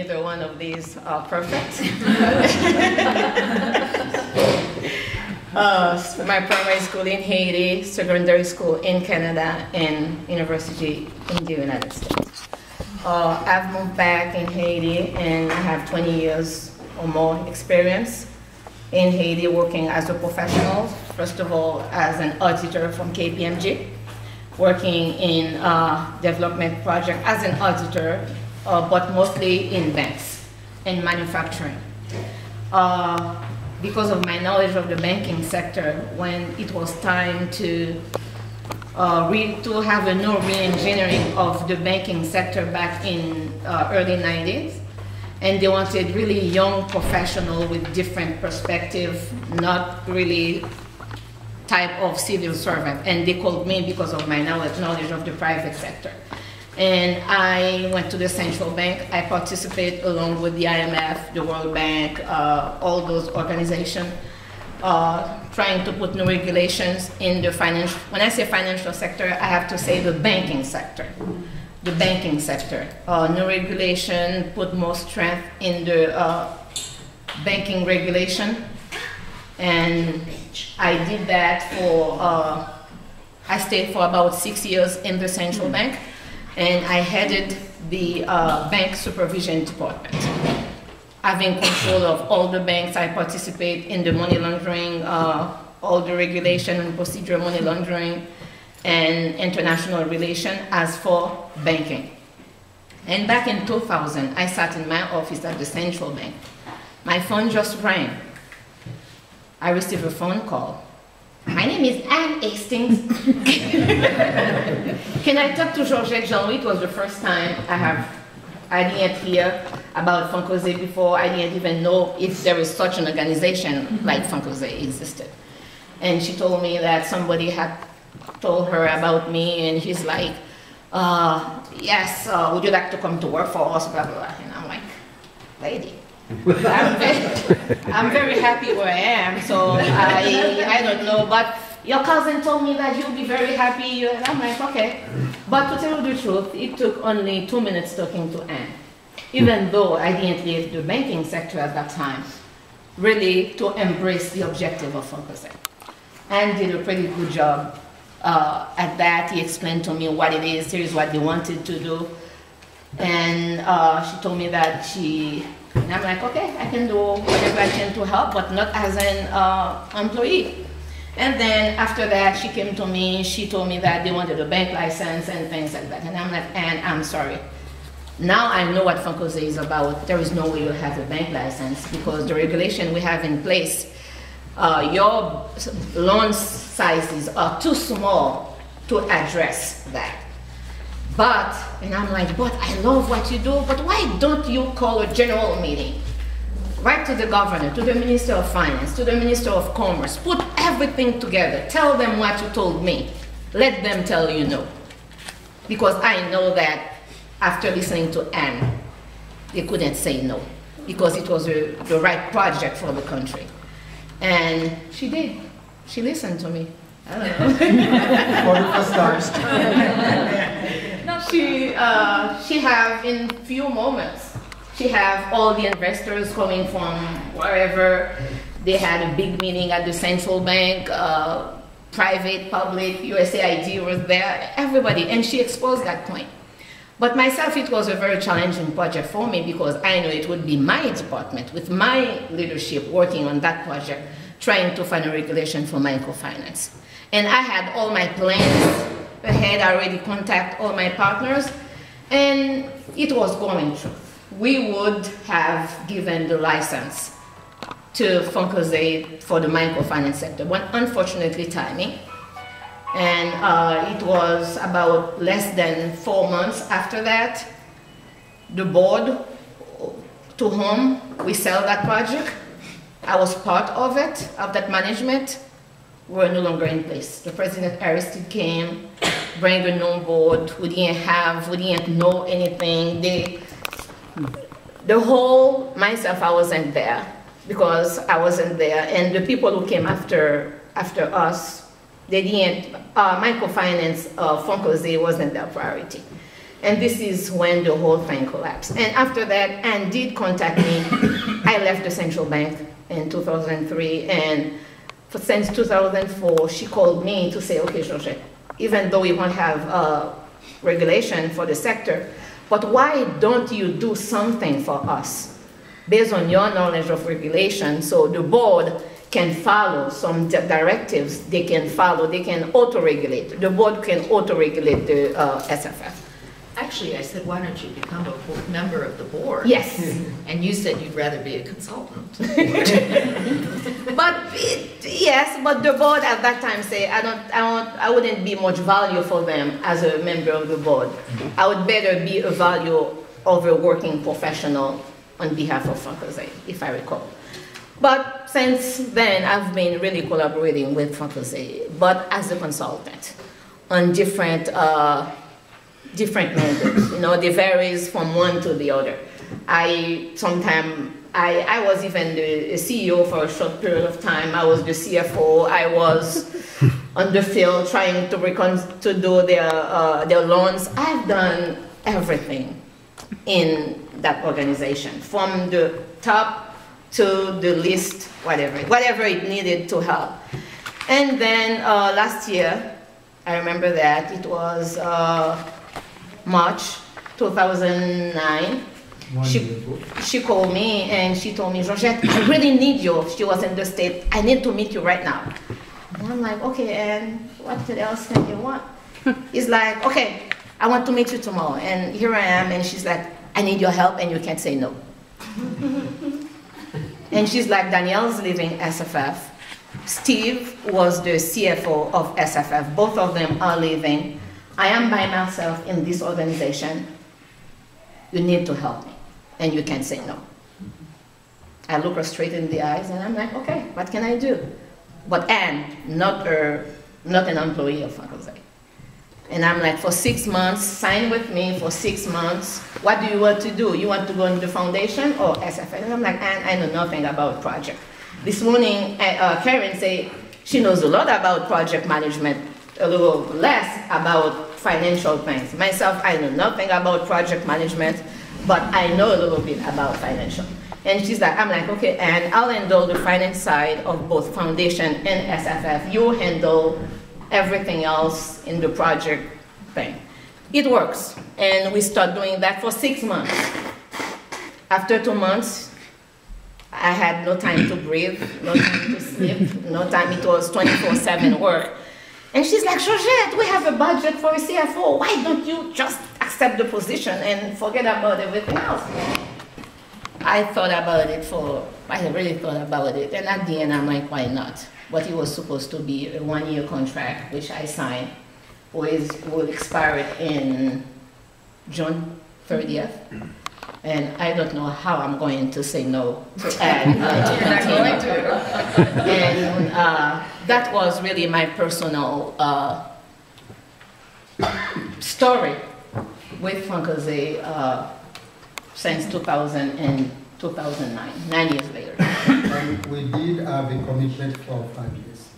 Neither one of these are perfect. My primary school in Haiti, secondary school in Canada, and university in the United States. I've moved back in Haiti, and I have 20 years or more experience in Haiti working as a professional. First of all, as an auditor from KPMG, working in development project as an auditor, but mostly in banks and manufacturing. Because of my knowledge of the banking sector, when it was time to have a new re-engineering of the banking sector back in early 90s, and they wanted really young professional with different perspective, not really type of civil servant, and they called me because of my knowledge of the private sector. And I went to the central bank. I participated along with the IMF, the World Bank, all those organizations, trying to put new regulations in the financial, when I say financial sector, I have to say the banking sector. The banking sector. New regulation, put more strength in the banking regulation. And I did that for, I stayed for about 6 years in the central bank. And I headed the bank supervision department. Having control of all the banks, I participate in the money laundering, all the regulation and procedure money laundering and international relation as for banking. And back in 2000, I sat in my office at the central bank. My phone just rang. I received a phone call. My name is Anne Hastings. Can I talk to Georgette Jean-Louis? It was the first time I didn't hear about Fonkoze before. I didn't even know if there was such an organization like Fonkoze existed. And she told me that somebody had told her about me, and he's like, yes, would you like to come to work for us, blah, blah, blah. And I'm like, lady. I'm very happy where I am, so I don't know, but your cousin told me that you'll be very happy, and I'm like, okay. But to tell you the truth, it took only 2 minutes talking to Anne, even though I didn't leave the banking sector at that time, really to embrace the objective of Fonkoze. Anne did a pretty good job at that. He explained to me what it is, here's what they wanted to do, and she told me that and I'm like, okay, I can do whatever I can to help, but not as an employee. And then after that, she came to me, she told me that they wanted a bank license and things like that. And I'm like, Anne, I'm sorry. Now I know what Fonkoze is about. There is no way you'll have a bank license because the regulation we have in place, your loan sizes are too small to address that. But, and I'm like, but I love what you do, but why don't you call a general meeting? Write to the governor, to the Minister of Finance, to the Minister of Commerce, put everything together, tell them what you told me, let them tell you no. Because I know that after listening to Anne, they couldn't say no, because it was the right project for the country. And she did, she listened to me. I don't know. She have in few moments, she have all the investors coming from wherever. They had a big meeting at the central bank, private, public, USAID was there, everybody, and she exposed that point. But myself, it was a very challenging project for me because I know it would be my department with my leadership working on that project, trying to find a regulation for microfinance. And I had all my plans ahead, I already contacted all my partners, and it was going through. We would have given the license to Fonkoze for the microfinance sector, but unfortunately timing. And it was about less than 4 months after that, the board to whom we sell that project, I was part of it, of that management, were no longer in place. The President Aristide came, bring a new board, we didn't know anything. Myself, I wasn't there because I wasn't there, and the people who came after us, they didn't, microfinance, Fonkoze wasn't their priority. And this is when the whole thing collapsed. And after that, Anne did contact me. I left the central bank in 2003, and since 2004, she called me to say, okay, Georgette, even though we won't have regulation for the sector, but why don't you do something for us based on your knowledge of regulation, so the board can follow some directives they can follow, they can auto-regulate. The board can auto-regulate the SFF. Actually, I said, why don't you become a member of the board? Yes. And you said you'd rather be a consultant. But the board at that time say, I wouldn't be much value for them as a member of the board. I would better be a value of a working professional on behalf of Fonkoze, if I recall. But since then, I've been really collaborating with Fonkoze, but as a consultant on different mandates. You know, they varies from one to the other. I was even the CEO for a short period of time. I was the CFO. I was on the field trying to do their loans. I've done everything in that organization, from the top to the least, whatever it needed to help. And then last year, I remember that it was March 2009. She called me and she told me, Georgette, I really need you. She was in the States. I need to meet you right now. And I'm like, okay, and what else can you want? It's like, okay, I want to meet you tomorrow. And here I am, and she's like, I need your help, and you can't say no. And she's like, Danielle's leaving SFF. Steve was the CFO of SFF. Both of them are leaving. I am by myself in this organization. You need to help me, and you can't say no. I look her straight in the eyes, and I'm like, okay, what can I do? But Anne, not an employee of Fonkoze. And I'm like, for 6 months, sign with me for 6 months. What do you want to do? You want to go into the foundation or SFF? And I'm like, Anne, I know nothing about project. This morning, Karen said she knows a lot about project management, a little less about financial things. Myself, I know nothing about project management, but I know a little bit about financial. And she's like, I'm like, okay, and I'll handle the finance side of both foundation and SFF. You handle everything else in the project thing. It works, and we start doing that for 6 months. After 2 months, I had no time to breathe, no time to sleep, no time, it was 24/7 work. And she's like, Georgette, we have a budget for a CFO. Why don't you just accept the position and forget about everything else? I really thought about it. And at the end, I'm like, why not? But it was supposed to be a 1-year contract, which I signed, will expire in June 30th. And I don't know how I'm going to say no to Anne. And that was really my personal story with Fonkoze since 2000 and 2009, 9 years later. And we did have a commitment for 5 years.